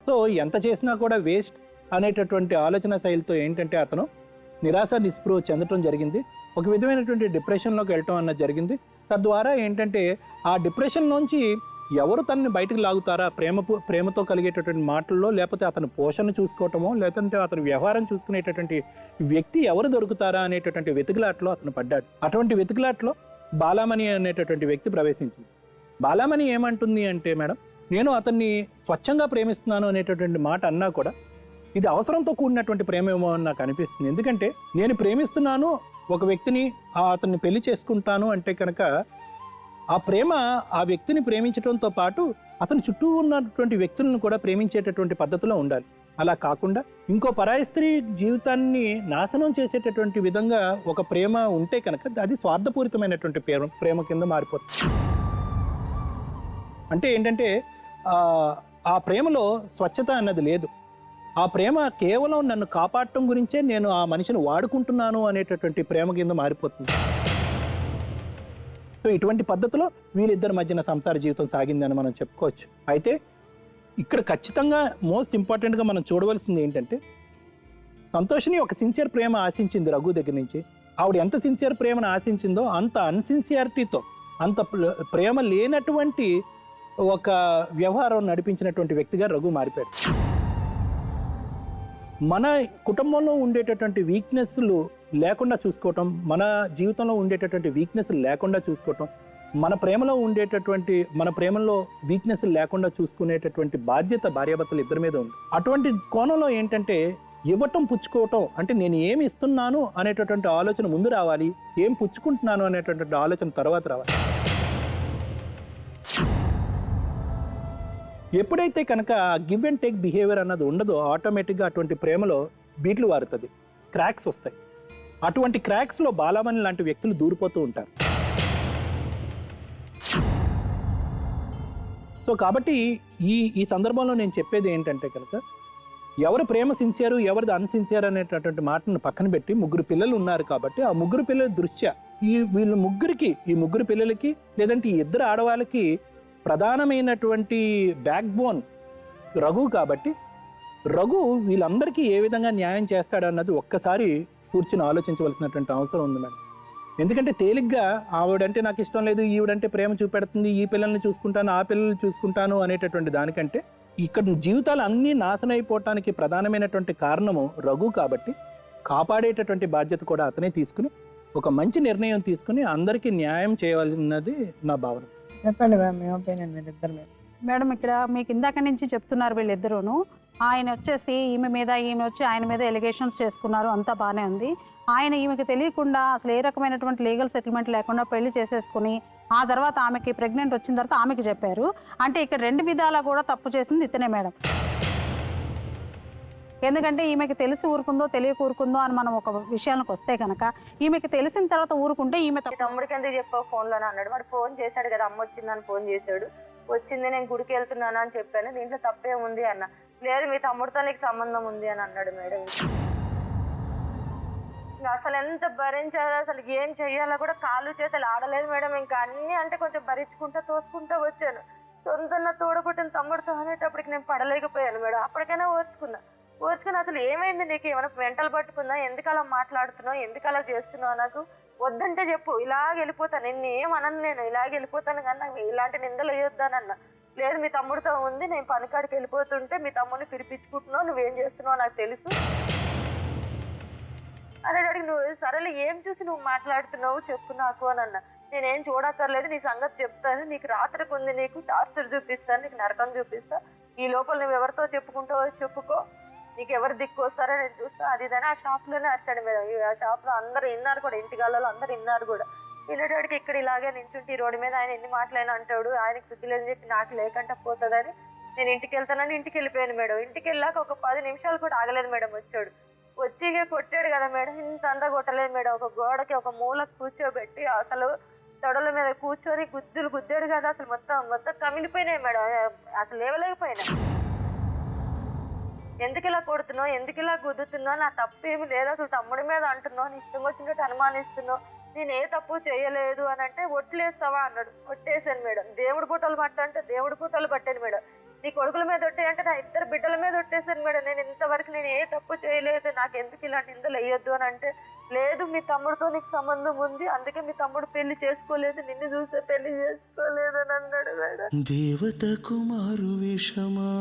So ఎంత చేసినా కూడా వేస్ట్ అనేటటువంటి ఆలోచన శైలితో ఏంటంటే అతను నిరాశ నిస్పృహ చెందటం జరిగింది. ఒక విధమైనటువంటి డిప్రెషన్లోకి వెళ్ళటం అన్నది జరిగింది. తద్వారా ఏంటంటే ఆ డిప్రెషన్లోంచి ఎవరు తనని బయటకు లాగుతారా, ప్రేమతో కలిగేటటువంటి మాటల్లో, లేకపోతే అతని పోషణ చూసుకోవటమో, లేదంటే అతని వ్యవహారం చూసుకునేటటువంటి వ్యక్తి ఎవరు దొరుకుతారా అనేటటువంటి వెతుకులాట్లో అతను పడ్డాడు. అటువంటి వెతుకులాట్లో బాలామణి అనేటటువంటి వ్యక్తి ప్రవేశించింది. బాలామణి ఏమంటుంది అంటే, మేడం నేను అతన్ని స్వచ్ఛంగా ప్రేమిస్తున్నాను అనేటటువంటి మాట అన్నా కూడా ఇది అవసరంతో కూడినటువంటి ప్రేమ ఏమో అని నాకు అనిపిస్తుంది. ఎందుకంటే నేను ప్రేమిస్తున్నాను ఒక వ్యక్తిని, అతన్ని పెళ్లి చేసుకుంటాను అంటే కనుక ఆ ప్రేమ ఆ వ్యక్తిని ప్రేమించడంతో పాటు అతని చుట్టూ ఉన్నటువంటి వ్యక్తులను కూడా ప్రేమించేటటువంటి పద్ధతిలో ఉండాలి. అలా కాకుండా ఇంకో పరాయి స్త్రీ జీవితాన్ని నాశనం చేసేటటువంటి విధంగా ఒక ప్రేమ ఉంటే కనుక అది స్వార్థపూరితమైనటువంటి ప్రేమ కింద మారిపోతుంది. అంటే ఏంటంటే ఆ ప్రేమలో స్వచ్ఛత అన్నది లేదు. ఆ ప్రేమ కేవలం నన్ను కాపాడటం గురించే నేను ఆ మనిషిని వాడుకుంటున్నాను అనేటటువంటి ప్రేమ కింద మారిపోతుంది. సో ఇటువంటి పద్ధతిలో వీళ్ళిద్దరి మధ్యన సంసార జీవితం సాగిందని మనం చెప్పుకోవచ్చు. అయితే ఇక్కడ ఖచ్చితంగా మోస్ట్ ఇంపార్టెంట్గా మనం చూడవలసింది ఏంటంటే, సంతోషిని ఒక సిన్సియర్ ప్రేమ ఆశించింది రఘు దగ్గర నుంచి. ఆవిడ ఎంత సిన్సియర్ ప్రేమను ఆశించిందో అంత అన్సిన్సియారిటీతో, అంత ప్రేమ లేనటువంటి ఒక వ్యవహారం నడిపించినటువంటి వ్యక్తిగా రఘు మారిపోయాడు. మన కుటుంబంలో ఉండేటటువంటి వీక్నెస్లు లేకుండా చూసుకోవటం, మన జీవితంలో ఉండేటటువంటి వీక్నెస్లు లేకుండా చూసుకోవటం, మన ప్రేమలో వీక్నెస్ లేకుండా చూసుకునేటటువంటి బాధ్యత భార్యాభర్తలు ఇద్దరి మీద ఉంది. అటువంటి కోణంలో ఏంటంటే ఇవ్వటం పుచ్చుకోవటం అంటే నేను ఏమి ఇస్తున్నాను అనేటటువంటి ఆలోచన ముందు రావాలి, ఏం పుచ్చుకుంటున్నాను అనేటటువంటి ఆలోచన తర్వాత రావాలి. ఎప్పుడైతే కనుక గివ్ అండ్ టేక్ బిహేవియర్ అన్నది ఉండదో ఆటోమేటిక్గా అటువంటి ప్రేమలో బీట్లు వారుతుంది, క్రాక్స్ వస్తాయి. అటువంటి క్రాక్స్లో బాలామణి లాంటి వ్యక్తులు దూరిపోతూ ఉంటారు. సో కాబట్టి ఈ సందర్భంలో నేను చెప్పేది ఏంటంటే కనుక ఎవరి ప్రేమ సిన్సియరు ఎవరిది అన్సిన్సియర్ అనేటటువంటి మాటను పక్కన పెట్టి ముగ్గురు పిల్లలు ఉన్నారు కాబట్టి ఆ ముగ్గురు పిల్లల దృష్ట్యా ఈ ముగ్గురు పిల్లలకి లేదంటే ఈ ఇద్దరు ఆడవాళ్ళకి ప్రధానమైనటువంటి బ్యాక్ బోన్ రఘు కాబట్టి రఘు వీళ్ళందరికీ ఏ విధంగా న్యాయం చేస్తాడన్నది ఒక్కసారి కూర్చుని ఆలోచించవలసినటువంటి అవసరం ఉంది మేడం. ఎందుకంటే తేలిగ్గా ఆవిడంటే నాకు ఇష్టం లేదు, ఈవిడంటే ప్రేమ చూపెడుతుంది, ఈ పిల్లల్ని చూసుకుంటాను ఆ పిల్లల్ని చూసుకుంటాను అనేటటువంటి దానికంటే ఇక్కడ జీవితాలు అన్నీ నాశనం అయిపోవటానికి ప్రధానమైనటువంటి కారణము రఘు కాబట్టి కాపాడేటటువంటి బాధ్యత కూడా అతనే తీసుకుని ఒక మంచి నిర్ణయం తీసుకుని అందరికీ న్యాయం చేయాలన్నది నా భావన. చెప్పండి మ్యామ్, మీ ఒపీనియన్ మీరిద్దరు మీద. మేడం ఇక్కడ మీకు ఇందాక నుంచి చెప్తున్నారు వీళ్ళిద్దరూను, ఆయన వచ్చేసి ఈమె వచ్చి ఆయన మీద ఎలిగేషన్స్ చేసుకున్నారు, అంతా బాగానే ఉంది. ఆయన ఈమెకి తెలియకుండా అసలు ఏ రకమైనటువంటి లీగల్ సెటిల్మెంట్ లేకుండా పెళ్లి చేసేసుకుని ఆ తర్వాత ఆమెకి ప్రెగ్నెంట్ వచ్చిన తర్వాత ఆమెకి చెప్పారు. అంటే ఇక్కడ రెండు విధాలా కూడా తప్పు చేసింది ఇతనే మేడం. ఎందుకంటే ఈమెకి తెలిసి ఊరుకుందో తెలియక ఊరుకుందో అని మనం ఒక విషయానికి వస్తే కనుక ఈమెకి తెలిసిన తర్వాత ఊరుకుంటే ఈమె తమ్ముడికి ఎందుకు చెప్పావు ఫోన్లోనే అన్నాడు. వాడు ఫోన్ చేశాడు కదా, అమ్మ వచ్చిందని ఫోన్ చేశాడు, వచ్చింది నేను గుడికి వెళ్తున్నాను అని చెప్పాను, దీంట్లో తప్పే ఉంది అన్న. లేదు మీ తమ్ముడితో నీకు సంబంధం ఉంది అని అన్నాడు మేడం. అసలు ఎంత భరించాలో, అసలు ఏం చెయ్యాలో కూడా కాళ్ళు చేతులు ఆడలేదు మేడం. ఇంకా అన్నీ అంటే కొంచెం భరించుకుంటా తోసుకుంటా వచ్చాను. సొంతన్న తోడబుట్టిన తమ్ముడితో అనేటప్పటికి నేను పడలేకపోయాను మేడం. అప్పటికైనా ఓర్చుకుని అసలు ఏమైంది, నీకు ఏమైనా మెంటల్ పట్టుకుందా, ఎందుకు అలా మాట్లాడుతున్నావు, ఎందుకు అలా చేస్తున్నావు, నాకు వద్దంటే చెప్పు, ఇలాగ వెళ్ళిపోతాను, నిన్ను ఏమనను, నేను ఇలాగ వెళ్ళిపోతాను కానీ నాకు ఇలాంటి నిందలు వేయొద్దానన్న. లేదు మీ తమ్ముడితో ఉంది, నేను పనికాడికి వెళ్ళిపోతుంటే మీ తమ్ముడిని పిలిపించుకుంటున్నావు, నువ్వేం చేస్తున్నావు నాకు తెలుసు అనేటడికి నువ్వు సరేలే ఏం చూసి నువ్వు మాట్లాడుతున్నావు చెప్పు నాకు అని అన్న. నేనేం చూడక్కర్లేదు, నీ సంగతి చెప్తాను, నీకు రాత్రికి ఉంది, నీకు టార్చర్ చూపిస్తాను, నీకు నరకం చూపిస్తా, ఈ లోపల నువ్వు ఎవరితో చెప్పుకుంటావో చెప్పుకో, నీకు ఎవరు దిక్కు వస్తారో నేను చూస్తా, అది ఇదని ఆ షాప్లోనే అరిచాడు మేడం. ఆ షాప్లో అందరూ విన్నారు కూడా, ఇంటికాలలో అందరూ విన్నారు కూడా. వెళ్ళేటోడికి ఇక్కడ ఇలాగే నించుంటే ఈ రోడ్డు మీద ఆయన ఎన్ని మాటలైనా అంటాడు, ఆయనకి శుద్ధి లేదని చెప్పి నాకు లేకంటే పోతుందని నేను ఇంటికి వెళ్తానని ఇంటికి వెళ్ళిపోయాను మేడం. ఇంటికి వెళ్ళాక ఒక 10 నిమిషాలు కూడా ఆగలేదు మేడం. వచ్చి కొట్టాడు కదా మేడం, ఇంత అంతా కొట్టలేదు మేడం. ఒక గోడకి ఒక మూలకు కూర్చోబెట్టి అసలు తొడల మీద కూర్చొని గుద్దాడు కదా, అసలు మొత్తం కమిలిపోయినాయి మేడం. అసలు లేవలేకపోయినా. ఎందుకు ఇలా కొడుతున్నావు, ఎందుకు ఇలా గుద్దుతున్నావు, నా తప్పేమి లేదు, అసలు తమ్ముడి మీద అంటున్నావు, నీ ఇష్టం వచ్చినట్టు అనుమానిస్తున్నావు, నేను ఏ తప్పు చేయలేదు అని అంటే ఒట్లేస్తావా అన్నాడు. ఒట్టేసాను మేడం. దేవుడి పూటలు పట్టంటే దేవుడి పూటలు పట్టాను మేడం. నీ కొడుకుల మీద ఒట్టేయంటే నా 2 బిడ్డల మీద ఒట్టేశాను మేడం. నేను ఇంతవరకు నేను ఏ తప్పు చేయలేదు, నాకు ఎందుకు ఇలాంటి నిందలు వేయొద్దు అని అంటే, లేదు మీ తమ్ముడితో నీకు సంబంధం ఉంది, అందుకే మీ తమ్ముడు పెళ్లి చేసుకోలేదు, నిన్ను చూస్తే పెళ్లి చేసుకోలేదు అని అన్నాడు మేడం. దేవత కుమారు వేషమా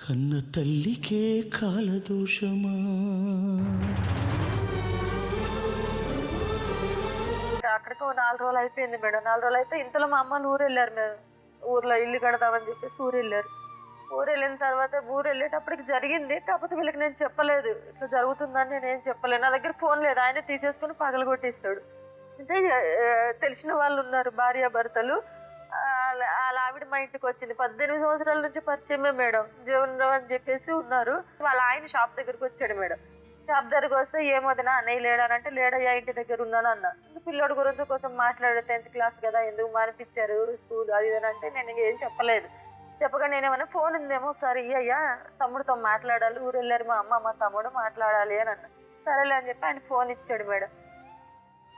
కన్న తల్లికే కాలదోషమా. అక్కడికి 4 రోజులు అయిపోయింది మేడం. 4 రోజులు అయితే ఇంతలో మా అమ్మని ఊరు వెళ్ళారు మేడం. ఊర్లో ఇల్లు కడదామని చెప్పేసి ఊరు వెళ్ళారు. ఊరు వెళ్ళిన తర్వాత ఊరు వెళ్ళేటప్పటికి జరిగింది, కాకపోతే వీళ్ళకి నేను చెప్పలేదు ఇట్లా జరుగుతుందని. నేనేం చెప్పలేదు, నా దగ్గర ఫోన్ లేదు, ఆయనే తీసేసుకుని పగలగొట్టేస్తాడు. అంటే తెలిసిన వాళ్ళు ఉన్నారు, భార్యాభర్తలు. వాళ్ళ ఆవిడ మా ఇంటికి వచ్చింది. 18 సంవత్సరాల నుంచి పరిచయమే మేడం. జీవనరావు అని చెప్పేసి ఉన్నారు. వాళ్ళ ఆయన షాప్ దగ్గరికి వచ్చాడు మేడం. షాప్ దగ్గరికి వస్తే ఏమోదనా అన్నయ్య లేడానంటే, లేడయ్యా ఇంటి దగ్గర ఉన్నాను అన్న. పిల్లోడి గురించి కొంచెం మాట్లాడే 10th క్లాస్ కదా, ఎందుకు మానిపించారు స్కూల్ అది ఇది అంటే నేను ఏం చెప్పలేదు. చెప్పగా నేనేమన్నా ఫోన్ ఉందేమో ఒకసారి అయ్యా తమ్ముడితో మాట్లాడాలి, ఊరు వెళ్ళారు మా అమ్మ మా తమ్ముడు మాట్లాడాలి అని అన్న. సరేలే అని చెప్పి ఆయన ఫోన్ ఇచ్చాడు మేడం.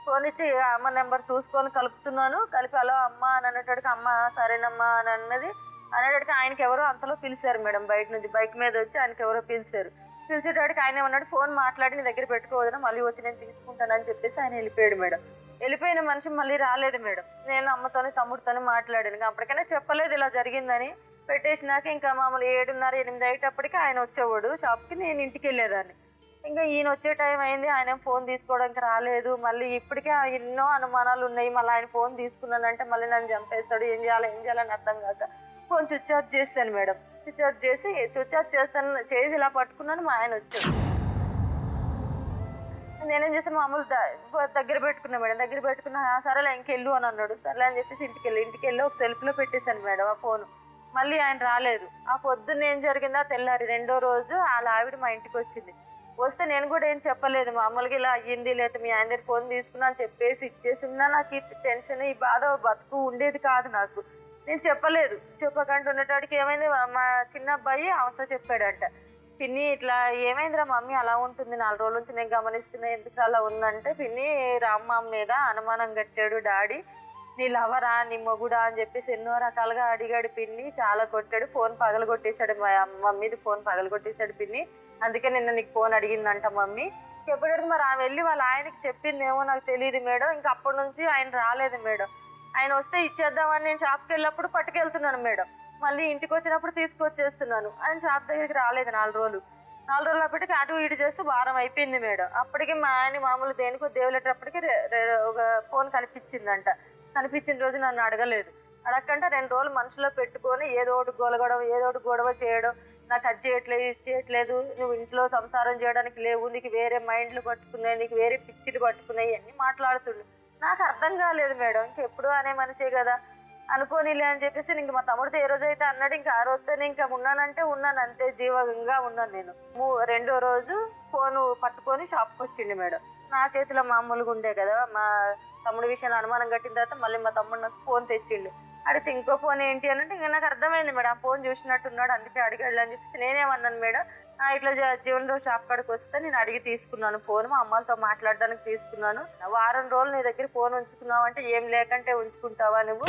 ఫోన్ ఇచ్చి అమ్మ నెంబర్ చూసుకొని కలుపుతున్నాను. కలిపి అలా అమ్మ అని అనేటడికి అమ్మ సరేనమ్మా అని అన్నది. అనేటడికి ఆయనకి ఎవరో అంతలో పిలిచారు మేడం, బయట నుంచి బైక్ మీద వచ్చి ఆయనకి ఎవరో పిలిచారు. పిలిచేటడికి ఆయన ఏమన్నాడు, ఫోన్ మాట్లాడి నీ దగ్గర పెట్టుకోవద్దు, మళ్ళీ వచ్చి నేను తీసుకుంటానని చెప్పేసి ఆయన వెళ్ళిపోయాడు మేడం. వెళ్ళిపోయిన మనిషి మళ్ళీ రాలేదు మేడం. నేను అమ్మతోని తమ్ముడితోని మాట్లాడాను. అప్పటికైనా చెప్పలేదు ఇలా జరిగిందని. పెట్టేసినాక ఇంకా మామూలు 7:30 8 అయ్యేటప్పటికి ఆయన వచ్చేవాడు షాప్కి, నేను ఇంటికి వెళ్ళేదాన్ని. ఇంకా ఈయన వచ్చే టైం అయింది, ఆయన ఫోన్ తీసుకోవడానికి రాలేదు. మళ్ళీ ఇప్పటికే ఎన్నో అనుమానాలు ఉన్నాయి. మళ్ళీ ఆయన ఫోన్ తీసుకున్నానంటే మళ్ళీ నన్ను చంపేస్తాడు, ఏం చేయాలని అర్థం కాక ఫోన్ స్విచ్ ఆఫ్ చేస్తాను మేడం. స్విచ్ ఆఫ్ చేసి ఇలా పట్టుకున్నాను. మా ఆయన వచ్చాడు. నేనేం చేస్తాను, మామూలు దగ్గర పెట్టుకున్నా మేడం. దగ్గర పెట్టుకున్నా సరేలే ఇంకెళ్ళు అని అన్నాడు. సరేలే అని చెప్పేసి ఇంటికి వెళ్ళి ఒక సెల్ఫ్లో పెట్టేశాను మేడం ఆ ఫోన్. మళ్ళీ ఆయన రాలేదు. ఆ పొద్దున్న ఏం జరిగిందో తెల్లారి 2వ రోజు వాళ్ళ ఆవిడ మా ఇంటికి వచ్చింది. వస్తే నేను కూడా ఏం చెప్పలేదు, మామూలుగా ఇలా అయ్యింది లేదా మీ ఆయన దగ్గర ఫోన్ తీసుకున్నా అని చెప్పేసి ఇచ్చేసిందా. నాకు ఈ టెన్షన్ ఈ బాధ బతుకు ఉండేది కాదు నాకు. నేను చెప్పలేదు. చెప్పకుండా ఉండేటాడికి ఏమైంది, మా చిన్న అబ్బాయి ఆమెతో చెప్పాడంట, పిన్ని ఇట్లా ఏమైందిరా మమ్మీ అలా ఉంటుంది, 4 రోజుల నుంచి నేను గమనిస్తున్నా, ఎందుకు అలా ఉందంటే, పిన్ని రామ్మ మీద అనుమానం కట్టాడు డాడీ, నీ లవరా నీ మొగుడా అని చెప్పేసి ఎన్నో రకాలుగా అడిగాడు పిన్ని, చాలా కొట్టాడు, ఫోన్ పగలగొట్టేశాడు, మా మమ్మీది ఫోన్ పగలగొట్టేశాడు పిన్ని, అందుకే నిన్న నీకు ఫోన్ అడిగిందంట మమ్మీ. చెప్పేటప్పుడు మరి ఆమె వెళ్ళి వాళ్ళ ఆయనకి చెప్పిందేమో నాకు తెలియదు మేడం. ఇంకా అప్పటి నుంచి ఆయన రాలేదు మేడం. ఆయన వస్తే ఇచ్చేద్దామని నేను షాప్కి వెళ్ళినప్పుడు పట్టుకెళ్తున్నాను మేడం. మళ్ళీ ఇంటికి వచ్చినప్పుడు తీసుకొచ్చేస్తున్నాను. ఆయన షాప్ దగ్గరికి రాలేదు 4 రోజులు. 4 రోజులు అప్పటికి అటు ఇటు చేస్తూ వారం అయిపోయింది మేడం. అప్పటికి మా ఆయన మామూలు దేనికో దేవులెట్టప్పటికి ఒక ఫోన్ కనిపించిందంట. కనిపించిన రోజు నన్ను అడగలేదు. అడగకంటే 2 రోజులు మనసులో పెట్టుకొని ఏదో ఒకటి గొడవ చేయడం, నాకు అది చేయట్లేదు ఇది చేయట్లేదు, నువ్వు ఇంట్లో సంసారం చేయడానికి లేవు, నీకు వేరే మైండ్లు పట్టుకున్నాయి, నీకు వేరే పిచ్చిలు పట్టుకున్నాయి అన్నీ మాట్లాడుతుండు. నాకు అర్థం కాలేదు మేడం. ఇంకెప్పుడు అనే మనిషే కదా అనుకోనిలే అని చెప్పేసి ఇంక మా తమ్ముడితో ఏ రోజైతే అన్నాడు, ఇంకా ఆ రోజుతోనే ఇంకా ఉన్నానంటే ఉన్నాను, అంతే జీవంగా ఉన్నాను నేను. 2వ రోజు ఫోను పట్టుకొని షాప్కి వచ్చిండు మేడం. నా చేతిలో మామూలుగా ఉండే కదా, మా తమ్ముడి విషయంలో అనుమానం కట్టిన తర్వాత మళ్ళీ మా తమ్ముడు నాకు ఫోన్ తెచ్చిండు. అడిగితే ఇంకో ఫోన్ ఏంటి అని అంటే ఇంకా నాకు అర్థమైంది మేడం, ఆ ఫోన్ చూసినట్టున్నాడు అందుకే అడిగాడు అని చెప్పేసి నేనేమన్నాను మేడం, ఇట్లా జీవనరావు షాప్ కాడికి వస్తే నేను అడిగి తీసుకున్నాను ఫోన్, మా అమ్మలతో మాట్లాడడానికి తీసుకున్నాను. వారం రోజులు నీ దగ్గర ఫోన్ ఉంచుకున్నావు అంటే ఏం లేకంటే ఉంచుకుంటావా నువ్వు?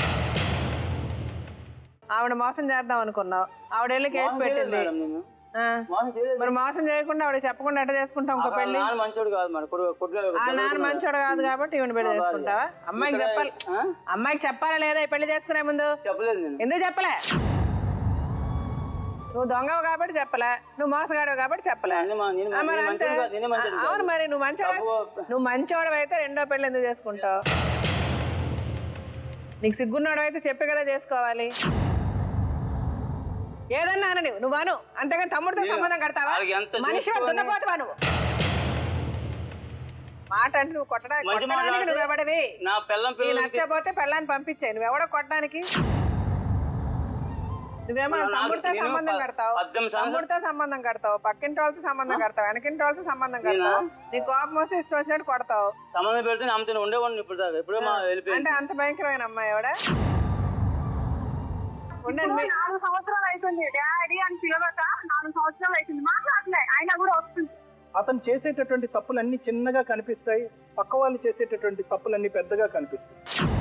ఆవిడ మోసం చేద్దాం అనుకున్నావు, ఆవిడ వెళ్ళి కేసు పెట్టింది. మరి మోసం చేయకుండా ఆవిడ చెప్పకుండా ఎట్లా చేసుకుంటాం ఇంకో పెళ్లి? వాళ్ళ నాన్న మంచోడు కాదు కాబట్టి ఈవిడ పెళ్లి చేసుకుంటావా? అమ్మాయికి చెప్పాలా లేదా ఈ పెళ్లి చేసుకునే ముందు? ఎందుకు చెప్పలే? నువ్వు దొంగవు కాబట్టి చెప్పలే, నువ్వు మోసగాడవు కాబట్టి చెప్పలే. మరి అంతే. అవును, మరి నువ్వు మంచోడు అయితే 2వ పెళ్లి ఎందుకు చేసుకుంటావు? నీకు సిగ్గున్నాడు అయితే చెప్పి కదా చేసుకోవాలి. ఏదన్నా అని నువ్వు అను, అంతేగాని తమ్ముడితో సంబంధం కడతావా? మనిషి దున్నపోతావా నువ్వు? మాట అంటే నువ్వు కొట్టడానికి నువ్వు ఎవడవి? నచ్చపోతే పెళ్ళాన్ని పంపించాయి, నువ్వెవడో కొట్టడానికి? నువ్వేమో తమ్ముడితో సంబంధం కడతావు, తమ్ముడితో సంబంధం కడతావు, పక్కింటి వాళ్ళతో సంబంధం కడతావు, వెనకింటి వాళ్ళతో సంబంధం కడతావు, నీ కోపం వస్తే ఇష్టం వచ్చినట్టు కొడతావు. అంటే అంత భయంకరమైన అమ్మాయి ఎవడ? 4 సంవత్సరాలు అవుతుంది డాడీ అని పిలవక, 4 సంవత్సరాలు అవుతుంది మాట్లాడలే, ఆయన కూడా వస్తుంది. అతను చేసేటటువంటి తప్పులన్నీ చిన్నగా కనిపిస్తాయి, పక్క వాళ్ళు చేసేటటువంటి తప్పులన్నీ పెద్దగా కనిపిస్తాయి.